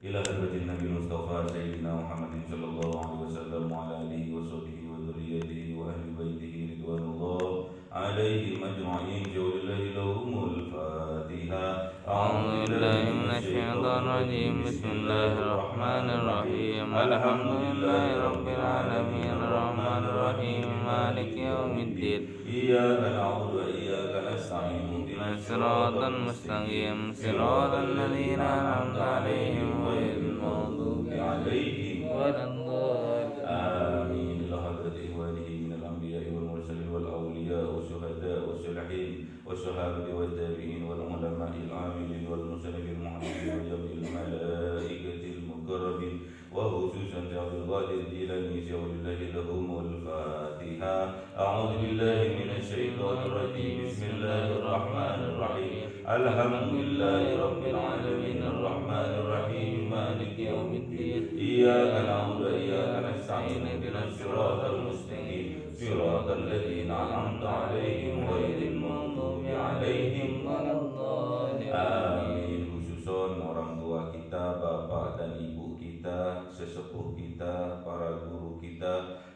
إلى حضرة النبي المصطفى سيدنا محمد صلى الله عليه وسلم وعلى آله وصحبه وذريته وأهل بيته رضوان الله عليهم أجمعين. جور الله لهم الفاتحة. أعوذ بالله من الشيطان الرجيم. بسم الله الرحمن الرحيم. الحمد لله رب العالمين الرحمن الرحيم مالك يوم الدين. إياك نعبد وإياك نستعين. اهدنا الصراط المستقيم صراط الذين أنعمت عليهم غير المغضوب عليهم ولا الضالين. آمين. إلى حضرة إخوانه من الأنبياء والمرسلين والأولياء والشهداء والصالحين والصحابة والتابعين والعلماء العاملين والمسلمين المحدثين وجميع الملائكة المقربين وخصوصا عبد القادر الجيلاني شيخ الله لهم الفاتحة. أعوذ بالله من الشيطان الرجيم. بسم الله الرحمن الرحيم. الحمد لله رب العالمين الرحمن الرحيم مالك يوم الدين. إياك نعبد وإياك نستعين. اهدنا الصراط المستقيم صراط الذين أنعمت عليهم غير المغضوب عليهم ولا الضالين. Amin. Khususon orang tua kita, bapak dan ibu kita, sesepuh kita, para guru kita,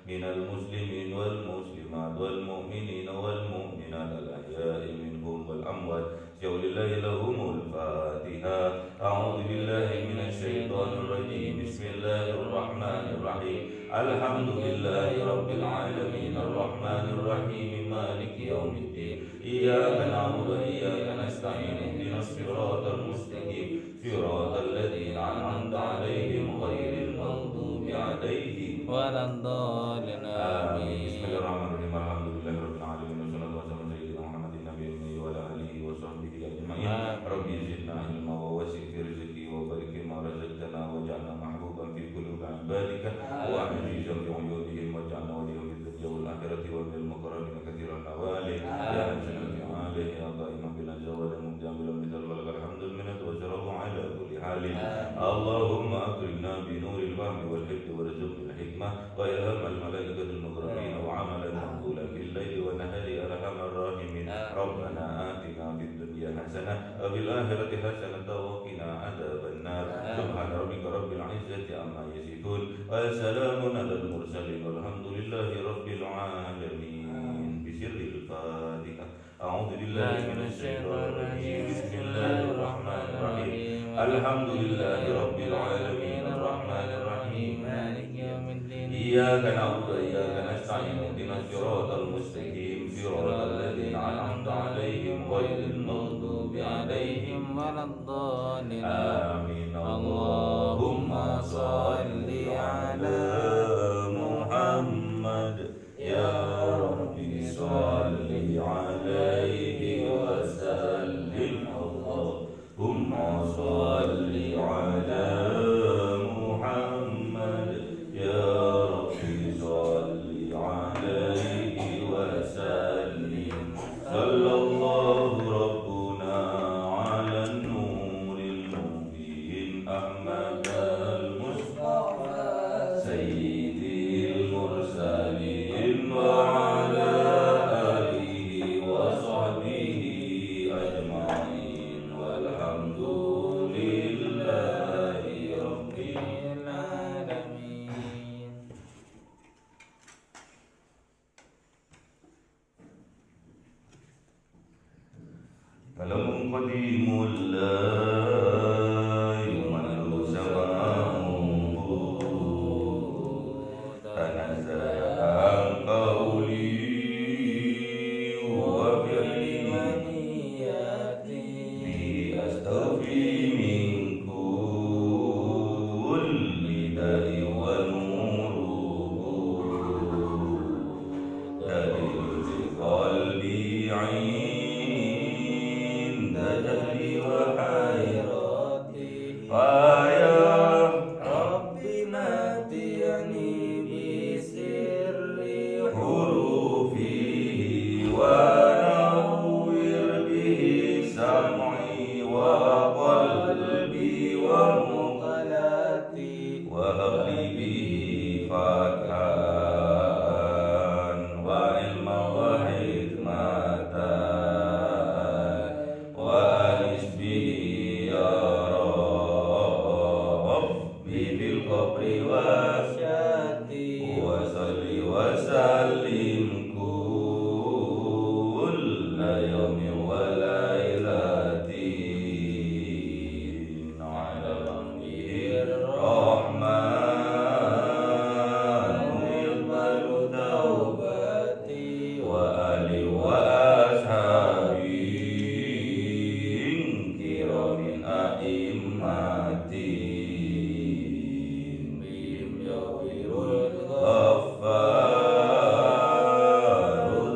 minal muslimin wal muslimat wal mu'minin wal mu'minat al ahya'i minhum wal amwat. Jaulillahi lahumul fatihah. A'udzu billahi minasy syaithanir rajim. Bismillahirrahmanirrahim. Alhamdulillahi rabbil alamin arrahmanir rahim maliki yaumiddin. Iyyaka na'budu wa iyyaka nasta'in. Ihdinas siratal mustaqim siratal ladzina an'amta 'alaihim ghairil maghdubi 'alaihim waladdallin. Amin. Bismillahirrahmanirrahim. Alhamdulillahirabbil alamin. Wassalatu wassalamu ala sayyidina Muhammadin nabiyyi wa ala alihi wa sahbihi ajma'in. Rabbi zidna ilma wa wasi' fi rizqi wa barik ma razaqtana waj'alna mahbuban fi qulubi ibadika wa azizan fi 'uyunihim waj'alna waliyyan fid dunya wal akhirati wa minal muqarrabin katsiran nawali ya hasanal fi'ali ya qa'iman bil zawali mubdi'an bil mithal wa lakal hamdul minnatu wa syarafu ala kulli halin. Allahumma akrimna bi nuril fahmi wal hifzi warzuqna hikmah wa ilhamal malaikatil muqarrabin wa 'amalan maqbulan bil laili wa nahari arhamar rahimin. Rabbana atina fid dunya hasanah wa fil akhirati hasanah wa qina adzaban nar. Subhana rabbika rabbil izzati amma yasifun wa salamun alal mursalin walhamdulillahi rabbil alamin. Bisirril Fatihah. A'udzu billahi minasy syaithanir rajim. Bismillahirrahmanirrahim. Alhamdulillahi rabbil alamin arrahmanir rahim maliki yaumiddin. Iyyaka na'budu wa iyyaka nasta'in. Ihdinas siratal mustaqim siratal ladzina an'amta 'alaihim ghairil maghdubi 'alaihim waladdallin. Amin. Allahumma shalli ala Muhammad ya Rabbi shalli alaihi wa sallim. Allahumma shalli ala Muhammad ya Rabbi shalli alaihi wa sallim. Sallallahu rabbuna ala nuril mubin. Ahmad wasyati wa salli wa sallim kulla yawmin wa lailatin ala nabiyir rahmanil taubati wa ali wa ashabin kiramin a'immatin bim yawirul ghafaru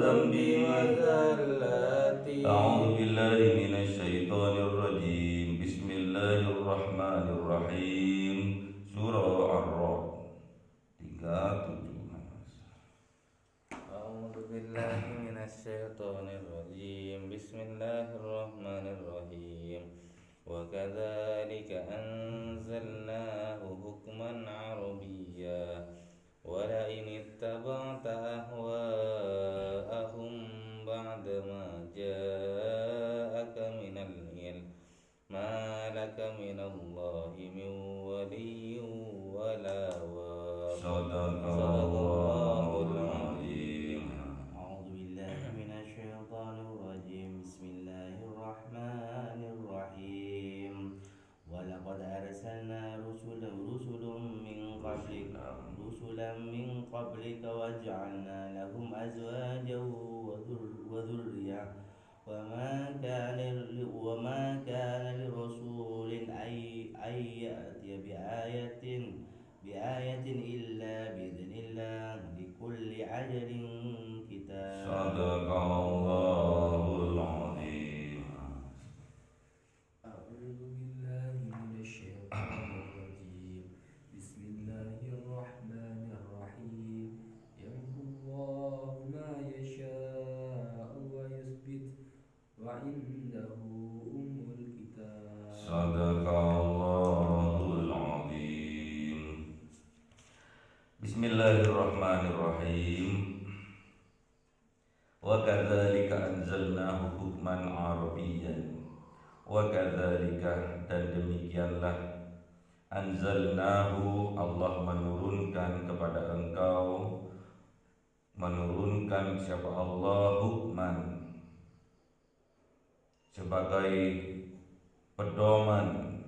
dhanbi ghafallati a'udzu billahi minasyaitonir rajim bismillahirrahmanirrahim surah ar-ra'd 37. A'udzu billahi minasyaitonir rajim. Bismillahirrahmanirrahim. Wa kadzalika anzalnahu hukman arabiyya. Wa la in ittaba'ta ahwa'ahum ba'da ma ja'aka minal ilm ma laka minallahi min waliyyin wa la waq. Sadaqallahul azim. أعوذ بالله من الشيطان الرجيم بسم الله الرحمن الرحيم ولقد أرسلنا رسلا من قبلك وجعلنا لهم أزواجا وذرية وما كان لرسول أن يأتي بآية إلا بإذن الله لكل أجل كتاب. Sadaqallahul azim. أعوذ بالله من الشيطان الرجيم بسم الله الرحمن الرحيم يمحو الله ما يشاء ويثبت وعنده أم الكتاب. Sadaqallahul azim. Bismillahirrahmanirrahim. Wa kadzalika anzalnahu hukman arabiyyan. Wa kadzalika, dan demikianlah, anzalnahu, Allah menurunkan kepada engkau, menurunkan siapa Allah, hukman, sebagai pedoman,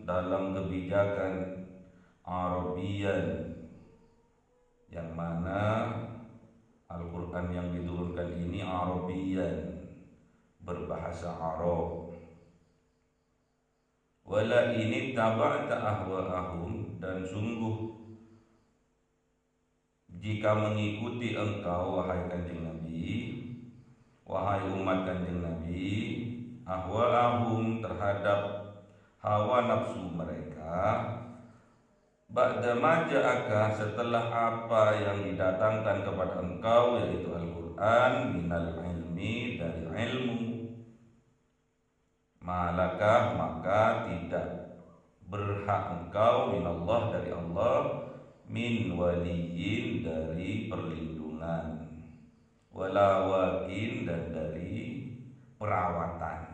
dalam kebijakan Arabian, yang mana Al-Quran yang diturunkan ini Arabian, berbahasa Arab. Wala ini taba'ta ahwa'ahum, dan sungguh jika mengikuti engkau wahai Kanjeng Nabi, wahai umat Kanjeng Nabi, ahwa'ahum, terhadap hawa nafsu mereka, ba'da ma ja'aka, setelah apa yang didatangkan kepada engkau, yaitu Al-Quran, minal ilmi, dari ilmu, malakah, maka tidak berhak engkau, minallah, dari Allah, min waliyin, dari perlindungan, wala wakin, dan dari perawatan.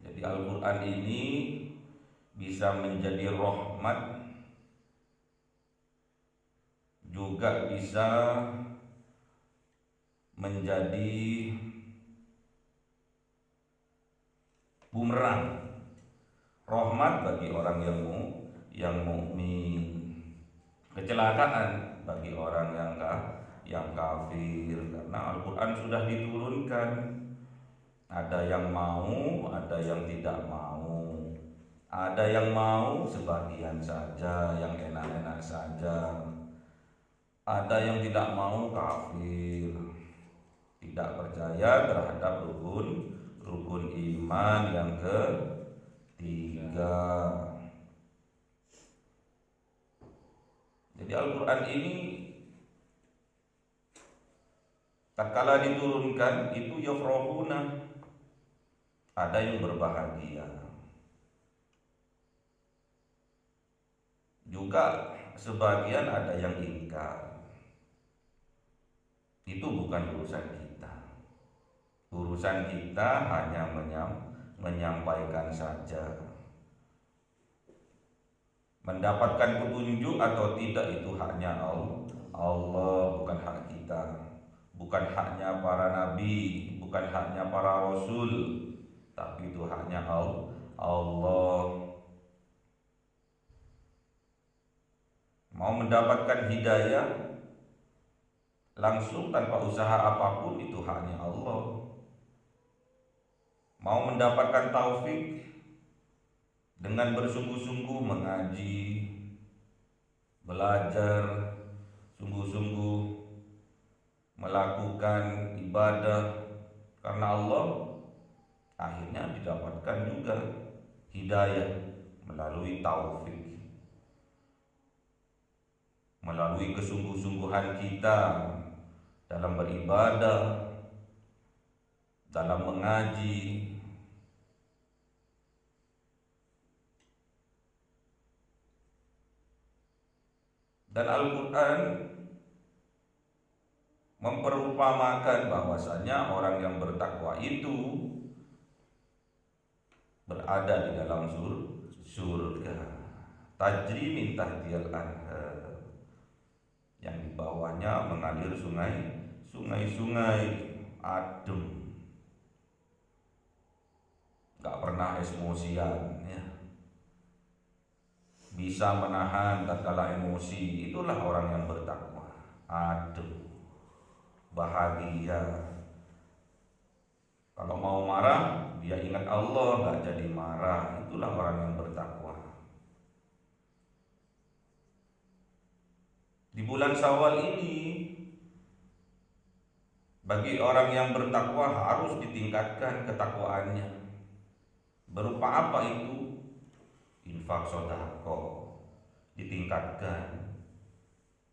Jadi Al-Quran ini bisa menjadi rahmat, juga bisa menjadi bumerang, rahmat bagi orang yang mukmin, kecelakaan bagi orang yang kafir, karena Al-Quran sudah diturunkan. Ada yang mau, ada yang tidak mau. Ada yang mau sebagian saja, yang enak-enak saja. Ada yang tidak mau, kafir, tidak percaya terhadap rukun iman yang ketiga. Jadi Al-Quran ini tatkala diturunkan itu yafrahuna, ada yang berbahagia. Juga sebagian ada yang ingkar. Itu bukan urusan kita. Urusan kita hanya menyampaikan saja. Mendapatkan petunjuk atau tidak itu haknya Allah, bukan hak kita. Bukan haknya para nabi, bukan haknya para rasul, tapi itu haknya Allah. Mau mendapatkan hidayah langsung tanpa usaha apapun itu haknya Allah. Mau mendapatkan taufik dengan bersungguh-sungguh mengaji, belajar, sungguh-sungguh melakukan ibadah karena Allah, akhirnya didapatkan juga hidayah melalui taufik, melalui kesungguh-sungguhan kita dalam beribadah, dalam mengaji. Dan Al-Quran memperumpamakan bahwasanya orang yang bertakwa itu berada di dalam surga, tajri min tahtiyal anhar, yang di bawahnya mengalir sungai-sungai adem, gak pernah emosian ya. Bisa menahan tatkala emosi, itulah orang yang bertakwa. Adem, bahagia. Kalau mau marah, dia ingat Allah, gak jadi marah. Itulah orang yang bertakwa. Di bulan Syawal ini, bagi orang yang bertakwa harus ditingkatkan ketakwaannya. Berupa apa itu? Infak sedekah ditingkatkan.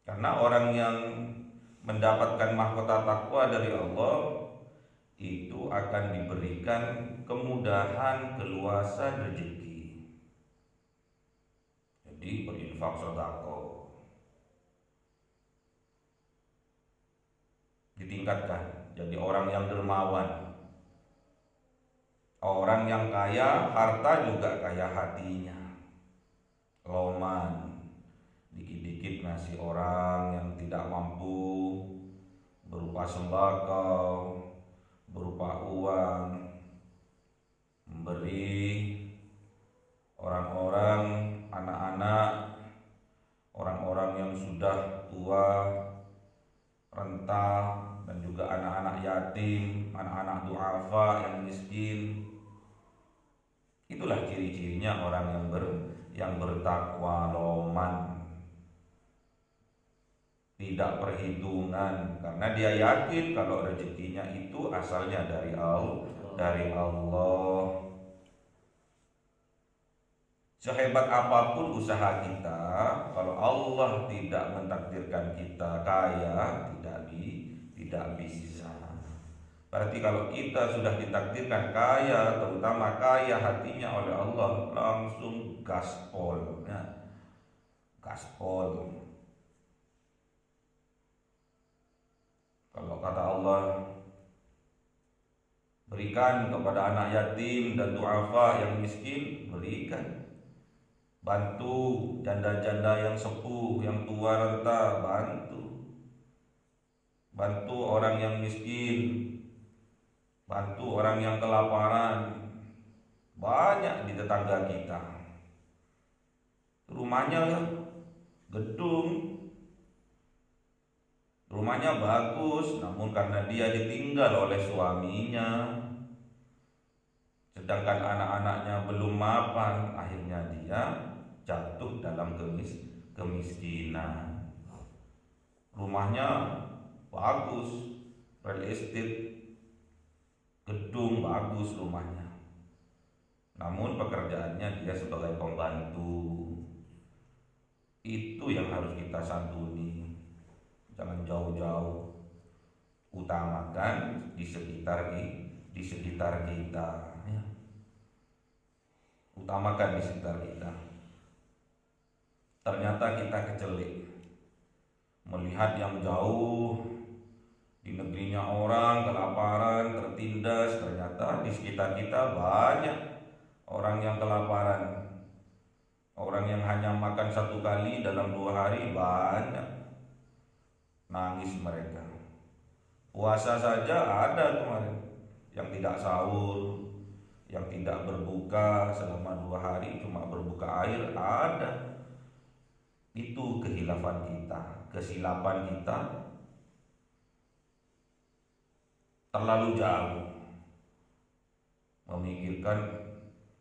Karena orang yang mendapatkan mahkota takwa dari Allah itu akan diberikan kemudahan, keluasan rezeki. Jadi berinfak sedekah ditingkatkan, jadi orang yang dermawan. Orang yang kaya harta juga kaya hatinya, loman, dikit-dikit ngasih orang yang tidak mampu, berupa sembako, berupa uang, memberi orang-orang, anak-anak, orang-orang yang sudah tua, renta, dan juga anak-anak yatim, anak-anak du'afa yang miskin. Itulah ciri-cirinya orang yang bertakwa, loman, tidak perhitungan, karena dia yakin kalau rezekinya itu asalnya dari Allah. Sehebat apapun usaha kita, kalau Allah tidak mentakdirkan kita kaya, tidak bisa. Berarti kalau kita sudah ditakdirkan kaya, terutama kaya hatinya oleh Allah, langsung gaspol ya. Gaspol. Kalau kata Allah, berikan kepada anak yatim dan du'afa yang miskin, berikan. Bantu janda-janda yang sepuh, yang tua renta, bantu. Bantu orang yang miskin, bantu orang yang kelaparan. Banyak di tetangga kita, rumahnya gedung, rumahnya bagus, namun karena dia ditinggal oleh suaminya, sedangkan anak-anaknya belum mapan, akhirnya dia jatuh dalam kemiskinan. Rumahnya bagus, real estate, gedung bagus rumahnya, namun pekerjaannya dia sebagai pembantu. Itu yang harus kita santuni. Jangan jauh-jauh, utamakan di sekitar kita ya. Utamakan di sekitar kita. Ternyata kita kecelik melihat yang jauh Di negerinya orang kelaparan, tertindas, ternyata di sekitar kita banyak orang yang kelaparan. Orang yang hanya makan 1 kali dalam 2 hari banyak. Nangis mereka. Puasa saja ada kemarin yang tidak sahur, yang tidak berbuka selama 2 hari, cuma berbuka air, ada. Itu kehilafan kita, kesilapan kita terlalu jauh memikirkan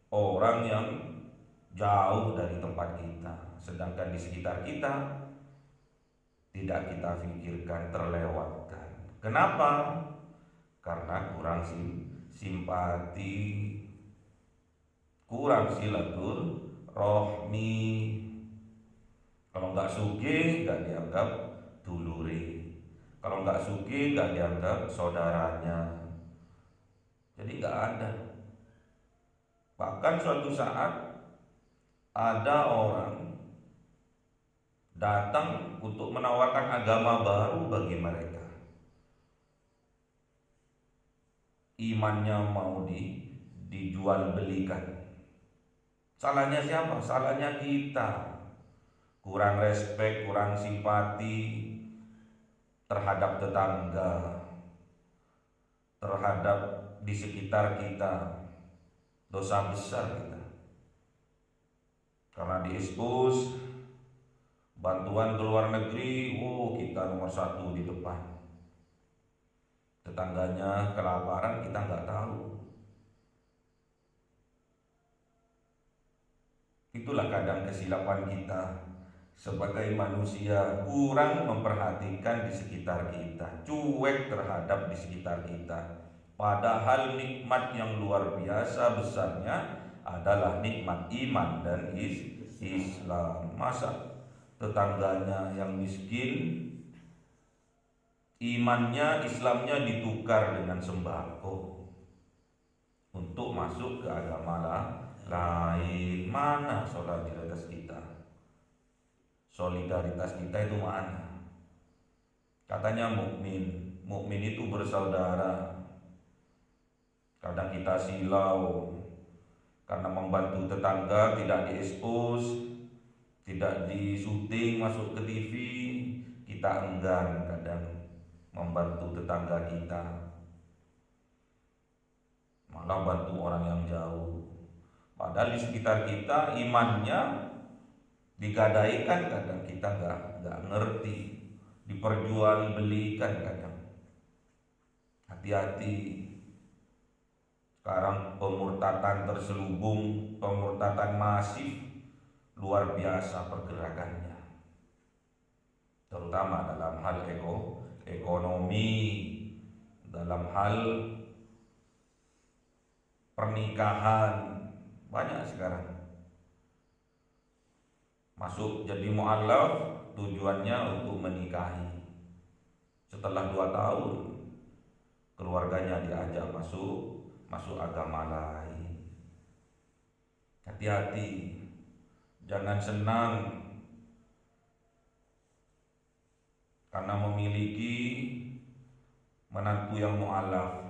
orang yang jauh dari tempat kita, sedangkan di sekitar kita tidak kita pikirkan, terlewatkan. Kenapa? Karena kurang simpati, kurang silaturahmi. Kalau nggak sugih nggak dianggap dulure. Kalau nggak sugih nggak dianggap saudaranya. Jadi nggak ada. Bahkan suatu saat ada orang datang untuk menawarkan agama baru bagi mereka. Imannya mau dijual belikan. Salahnya siapa? Salahnya kita. Kurang respek, kurang simpati terhadap tetangga, terhadap di sekitar kita. Dosa besar kita. Karena diekspos bantuan ke luar negeri, kita nomor 1 di depan. Tetangganya kelaparan, kita nggak tahu. Itulah kadang kesilapan kita sebagai manusia, kurang memperhatikan di sekitar kita, cuek terhadap di sekitar kita. Padahal nikmat yang luar biasa besarnya adalah nikmat iman dan Islam. Masa tetangganya yang miskin, imannya, Islamnya ditukar dengan sembako untuk masuk ke agama lain? Mana solidaritas kita? Solidaritas kita itu mana? Katanya mukmin itu bersaudara. Kadang kita silau karena membantu tetangga tidak diekspos, tidak disuting masuk ke TV, kita enggan kadang membantu tetangga kita, malah bantu orang yang jauh. Padahal di sekitar kita imannya digadaikan, kadang kita nggak ngerti, diperjualbelikan kadang. Hati-hati. Sekarang pemurtatan terselubung, pemurtatan masif, luar biasa pergerakannya. Terutama dalam hal ekonomi, dalam hal pernikahan, banyak sekarang. Masuk jadi mu'alaf tujuannya untuk menikahi. Setelah 2 tahun keluarganya diajak masuk agama lain. Hati-hati, jangan senang karena memiliki menantu yang mu'alaf.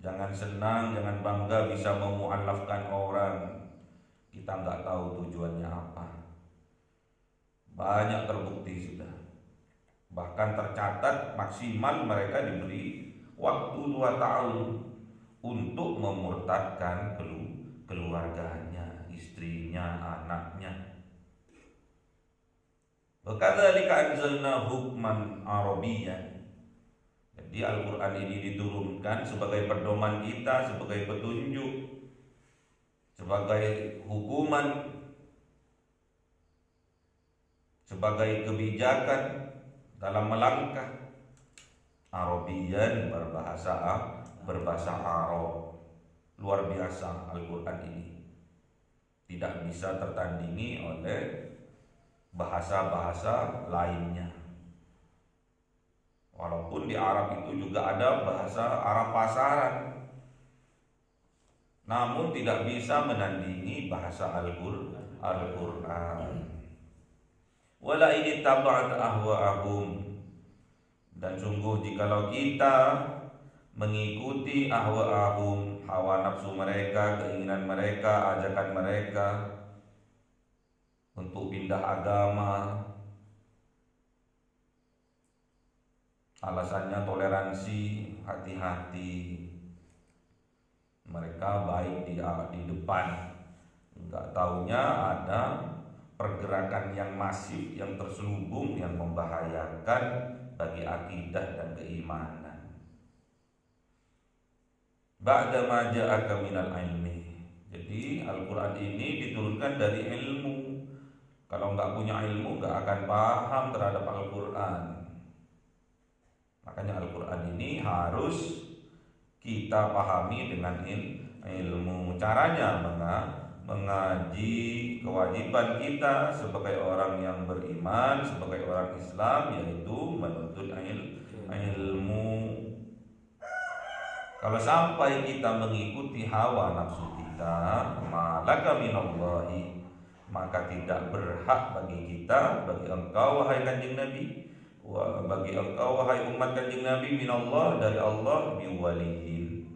Jangan senang, jangan bangga bisa memu'alafkan orang. Kita nggak tahu tujuannya apa. Banyak terbukti sudah. Bahkan tercatat maksimal mereka diberi waktu 2 tahun untuk memurtadkan keluarganya, istrinya, anaknya. Wakadzalika anzalna hukman arabiyyan. Jadi Al-Quran ini diturunkan sebagai pedoman kita, sebagai petunjuk, sebagai hukuman, sebagai kebijakan dalam melangkah. Arabiyyan berbahasa Arab. Luar biasa Al-Quran ini. Tidak bisa tertandingi oleh bahasa-bahasa lainnya. Walaupun di Arab itu juga ada bahasa Arab pasaran, namun tidak bisa menandingi bahasa Al-Quran. Wala in taba'at ahwa'ahum, Dan sungguh jikalau kita mengikuti ahwa'ahum, hawa nafsu mereka, keinginan mereka, ajakan mereka untuk pindah agama, alasannya toleransi, hati-hati. Mereka baik di depan, enggak taunya ada pergerakan yang masif, yang terselubung, yang membahayakan bagi akidah dan keimanan. Ba'da ma ja'aka minal ilmi. Jadi Al-Quran ini diturunkan dari ilmu. Kalau enggak punya ilmu enggak akan paham terhadap Al-Quran. Makanya Al-Quran ini harus kita pahami dengan ilmu. Caranya mengaji, kewajiban kita sebagai orang yang beriman, sebagai orang Islam, yaitu menuntut ilmu. Kalau sampai kita mengikuti hawa nafsu kita, malaka minallahi, maka tidak berhak bagi kita, bagi engkau wahai Kanjeng Nabi, bagi engkau wahai umat Kanjeng Nabi, minallah, dari Allah, biwaliyin,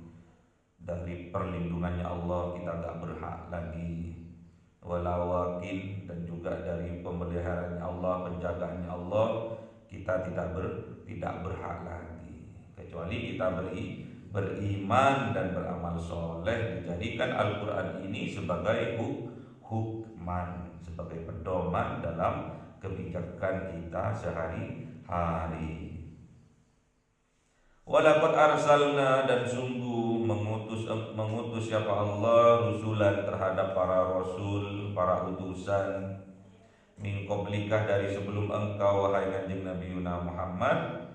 dari perlindungannya Allah kita tak berhak lagi, walawakil, dan juga dari pemeliharaannya Allah, penjagaannya Allah kita tidak berhak lagi, kecuali kita beriman dan beramal soleh, dijadikan Al-Quran ini sebagai hukman, sebagai pedoman dalam kebijakan kita sehari-hari. Walaqad arsalna, dan sungguh mengutus siapa Allah rusulan terhadap para rasul, para utusan, min qablikah, dari sebelum engkau wahai Kanjeng Nabi Muhammad,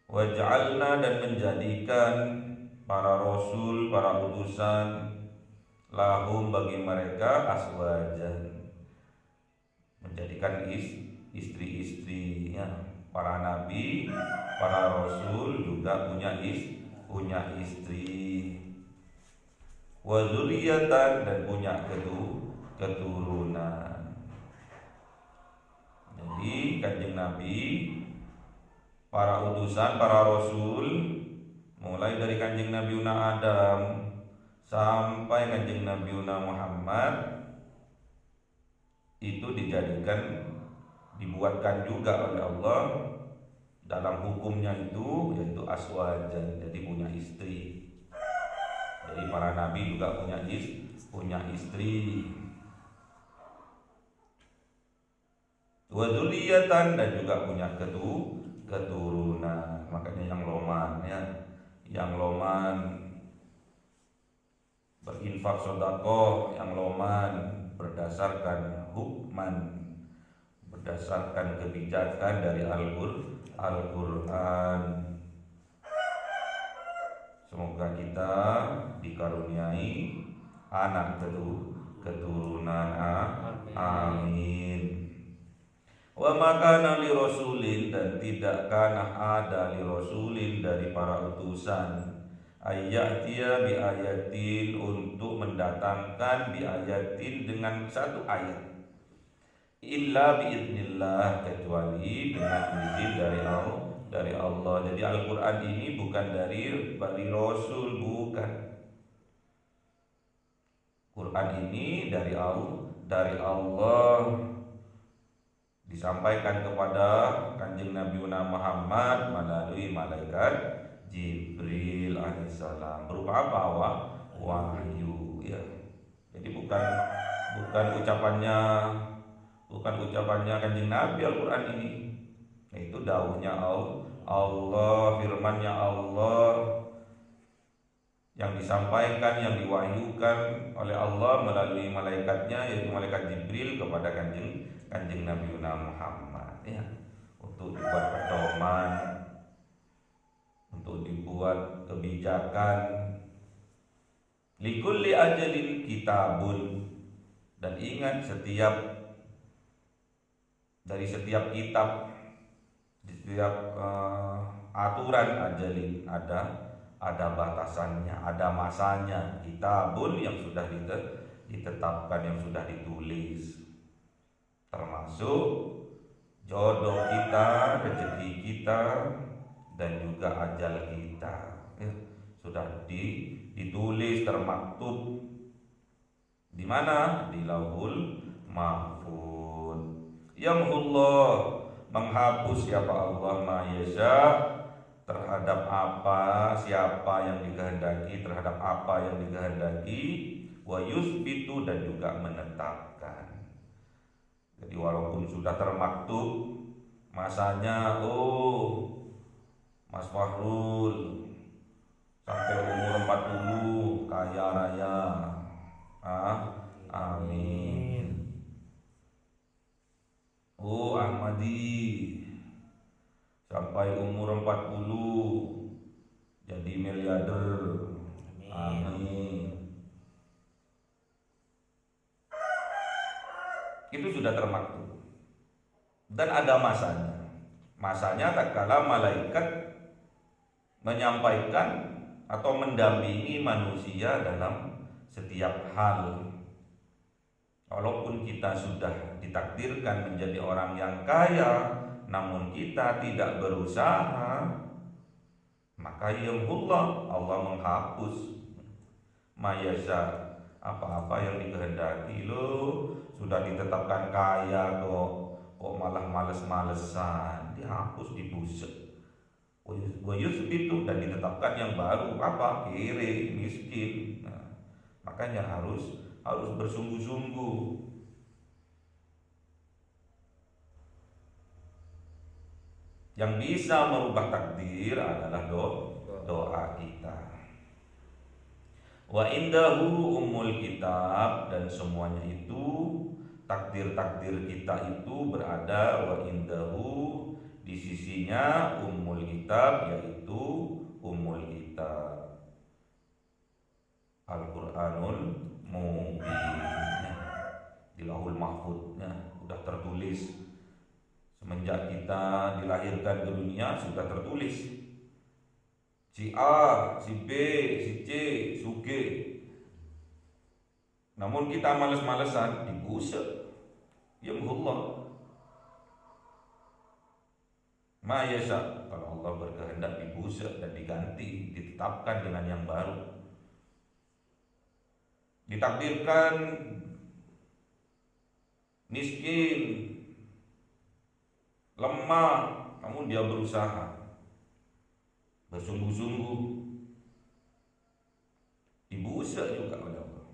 waj'alna, dan menjadikan para rasul, para utusan, lahum, bagi mereka, aswajan, menjadikan istri-istrinya. Para nabi, para rasul juga punya istri, wa dzurriyyatan, dan punya keturunan. Jadi Kanjeng Nabi, para utusan, para rasul, mulai dari Kanjeng Nabi Adam sampai Kanjeng Nabi Muhammad, itu dibuatkan juga oleh Allah dalam hukumnya itu, yaitu aswajan, jadi punya istri. Jadi para nabi juga punya istri. Wa dzurriyyatan, dan juga punya keturunan. Makanya yang loman, yang loman berinfak sedekah, yang loman berdasarkan hukman, berdasarkan kebijakan dari Al-Quran. Semoga kita dikaruniai anak keturunan, amin. Wa makana li rasulin, dan tidak kana ada li rasulin, dari para utusan, ayatia bi ayatin, untuk mendatangkan bi ayatin, dengan satu ayat, illa biiznillah, kecuali dengan izin dari Allah. Jadi Al-Quran ini bukan dari Rasul, bukan. Quran ini dari Allah, disampaikan kepada Kanjeng Nabi Muhammad melalui malaikat Jibril alaihissalam. Berupa apa? Wahyu, ya. Jadi bukan ucapannya Kanjeng Nabi Al-Quran ini. Itu dauhnya Allah, firmannya Allah, yang disampaikan, yang diwahyukan oleh Allah melalui malaikatnya, yaitu malaikat Jibril, kepada Kanjeng Nabi Muhammad, ya, untuk dibuat pedoman, untuk dibuat kebijakan. Likulli ajalin kitabun, dan ingat, dari setiap kitab, di setiap aturan ajalin ada batasannya, ada masanya. Kitabun, yang sudah ditetapkan, yang sudah ditulis, termasuk jodoh kita, rezeki kita, dan juga ajal kita. Ya, sudah ditulis termaktub di mana? Di Lauhul Mahfuz. Yamhullah, menghapus siapa Allah ma yasha terhadap apa siapa yang dikehendaki, terhadap apa yang dikehendaki, wa yusbitu dan juga menetapkan. Jadi walaupun sudah termaktub masanya, Mas Fahrul sampai umur 40 kaya raya. Amin. Ahmadi sampai umur 40 jadi miliarder. Amin. Itu sudah termaktub. Dan ada masanya. Masanya tatkala malaikat menyampaikan atau mendampingi manusia dalam setiap hal. Walaupun kita sudah ditakdirkan menjadi orang yang kaya, namun kita tidak berusaha, maka yamhullah, Allah menghapus mayasya, apa-apa yang dikehendaki. Lo sudah ditetapkan kaya kok malah males-malesan, dihapus, dibusek. Itu dan ditetapkan yang baru, apa? Kiri, miskin. Nah, makanya harus bersungguh-sungguh. Yang bisa merubah takdir adalah doa kita. Wa indahu ummul kitab, dan semuanya itu takdir-takdir kita itu berada wa indahu di sisinya ummul kitab, yaitu ummul kitab Al-Qur'anul Mubin, di Lauhul Mahfuznya sudah tertulis. Semenjak kita dilahirkan ke dunia sudah tertulis. Si A, si B, si C, Suge. Namun kita males-malesan, dibusek. Yamhullah ma yasha, kalau Allah berkehendak dibusek dan diganti, ditetapkan dengan yang baru. Ditakdirkan miskin, lemah, namun dia berusaha, bersungguh-sungguh, dibusek juga oleh Allah.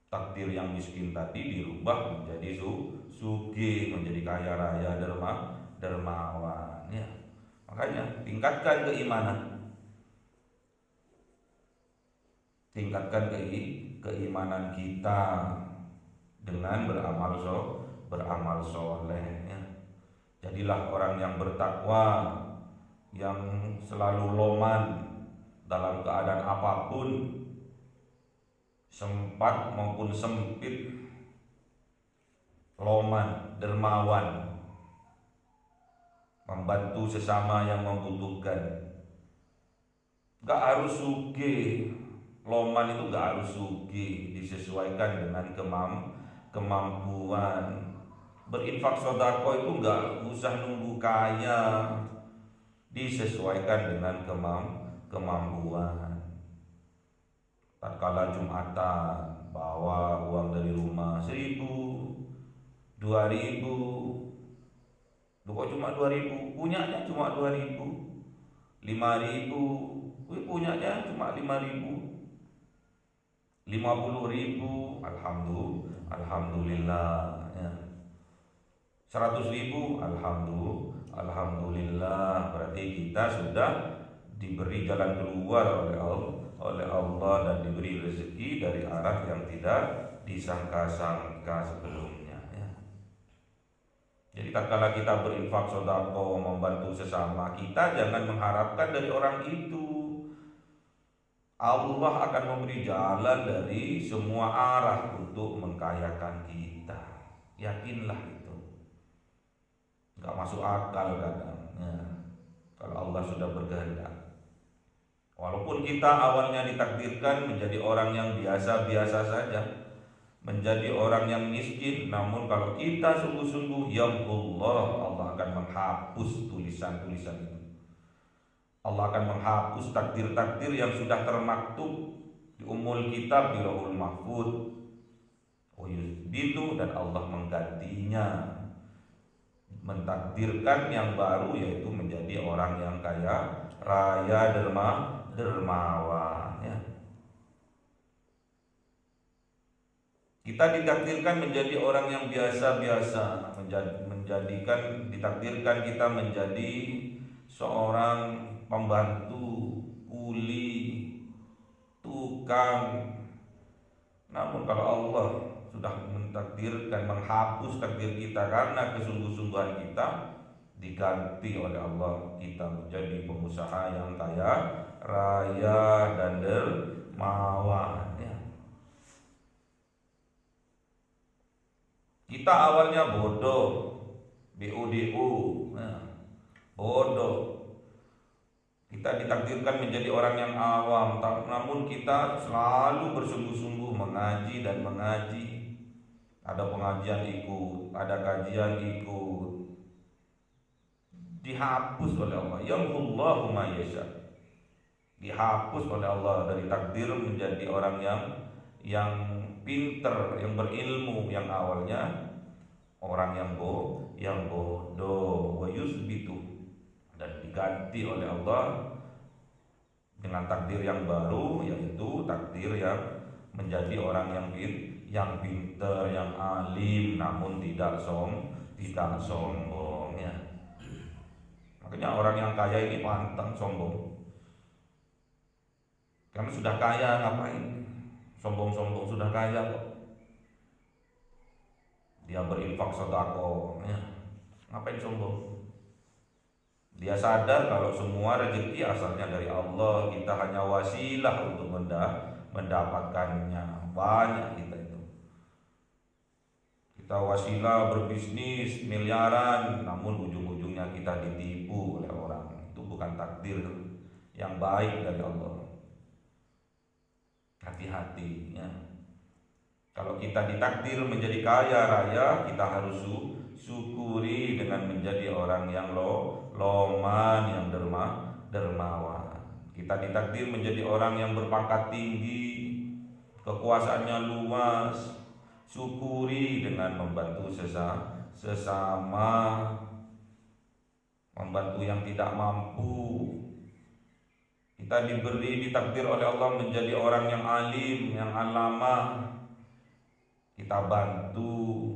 Takdir yang miskin tadi dirubah menjadi sugih, menjadi kaya raya, dermawan. Ya, makanya tingkatkan keimanan, tingkatkan keimanan kita dengan beramal soleh. Ya. Jadilah orang yang bertakwa, yang selalu loman dalam keadaan apapun, sempat maupun sempit, loman, dermawan, membantu sesama yang membutuhkan. Gak harus sugih, loman itu gak harus sugih, disesuaikan dengan kemampuan. Berinfak sedekah itu gak usah nunggu kaya, disesuaikan dengan kemampuan. Tatkala Jumatan, bawa uang dari rumah 1.000, 2.000. Kok cuma 2.000? Punyanya cuma 2.000. 5.000, punyanya cuma 5.000. 50.000, alhamdulillah. Ya. 100.000, alhamdulillah. Berarti kita sudah diberi jalan keluar oleh Allah dan diberi rezeki dari arah yang tidak disangka-sangka sebelumnya. Jadi tatkala kita berinfak sedekah, membantu sesama, kita jangan mengharapkan dari orang itu. Allah akan memberi jalan dari semua arah untuk mengkayakan kita. Yakinlah itu. Gak masuk akal kadang. Ya. Kalau Allah sudah berkehendak. Walaupun kita awalnya ditakdirkan menjadi orang yang biasa-biasa saja, menjadi orang yang miskin, namun kalau kita sungguh-sungguh, ya Allah akan menghapus tulisan-tulisan itu. Allah akan menghapus takdir-takdir yang sudah termaktub di Ummul Kitab di Lauhul Mahfuz. Itu dan Allah menggantinya, mentakdirkan yang baru, yaitu menjadi orang yang kaya raya dermawan ya. Kita ditakdirkan menjadi orang yang biasa-biasa, ditakdirkan kita menjadi seorang pembantu, kuli, tukang. Namun kalau Allah sudah mentakdirkan menghapus takdir kita karena kesungguh-sungguhan kita, diganti oleh Allah, kita menjadi pengusaha yang kaya raya dan dermawan ya. Kita awalnya bodoh, BODO, bodoh. Kita ditakdirkan menjadi orang yang awam, namun kita selalu bersungguh-sungguh mengaji dan mengaji. Ada pengajian ikut, ada kajian ikut. Dihapus oleh Allah. Yamhullahu ma yasha. Dihapus oleh Allah dari takdir menjadi orang yang pinter, yang berilmu, yang awalnya orang yang bodoh, wa yusbitu, dan diganti oleh Allah dengan takdir yang baru, yaitu takdir yang menjadi orang yang pinter, yang alim, namun tidak sombong ya. Makanya orang yang kaya ini pantang sombong, karena sudah kaya ngapain sombong-sombong, sudah kaya kok. Dia berinfak sedekah ya, ngapain sombong? Dia sadar kalau semua rezeki asalnya dari Allah, kita hanya wasilah untuk mendapatkannya. Banyak kita itu, kita wasilah berbisnis miliaran, namun ujung-ujungnya kita ditipu oleh orang. Itu bukan takdir yang baik dari Allah. Hati-hati ya. Kalau kita ditakdir menjadi kaya raya, kita harus syukuri dengan menjadi orang yang loman, yang dermawan. Kita ditakdir menjadi orang yang berpangkat tinggi, kekuasaannya luas, syukuri dengan membantu sesama, membantu yang tidak mampu. Kita ditakdir oleh Allah menjadi orang yang alim, yang alamah. Kita bantu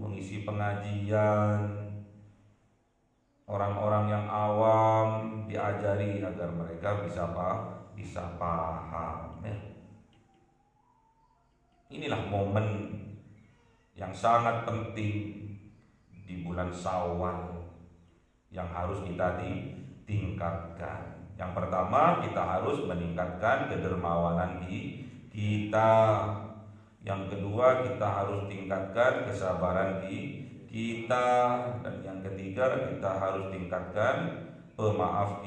mengisi pengajian, orang-orang yang awam diajari agar mereka bisa paham ya. Inilah momen yang sangat penting di bulan Syawal yang harus kita tingkatkan. Yang pertama, kita harus meningkatkan kedermawanan kita. Yang kedua, kita harus tingkatkan kesabaran kita. Dan yang ketiga, kita harus tingkatkan pemaaf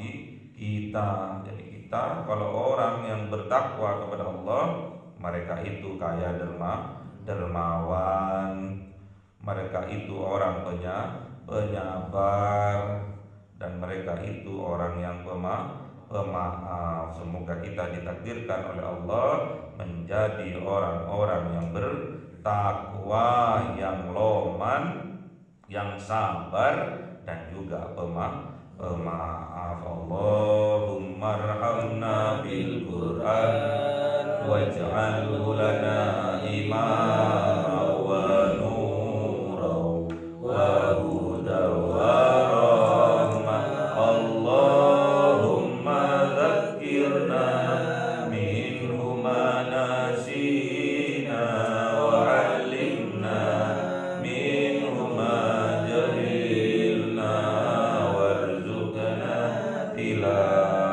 kita. Jadi kita, kalau orang yang bertakwa kepada Allah, mereka itu kaya dermawan, mereka itu orang penyabar, dan mereka itu orang yang pemaaf. Semoga kita ditakdirkan oleh Allah menjadi orang-orang yang bertakwa, yang loman, yang sabar, dan juga pemaaf. Allahumma arhamna bil Qur'an waj'alhu lana imama wa nura wa huda wa rahmah. Allahumma dzakkirna minhu ma nasina wa 'allimna minhu ma jahilna warzuqna tilawah.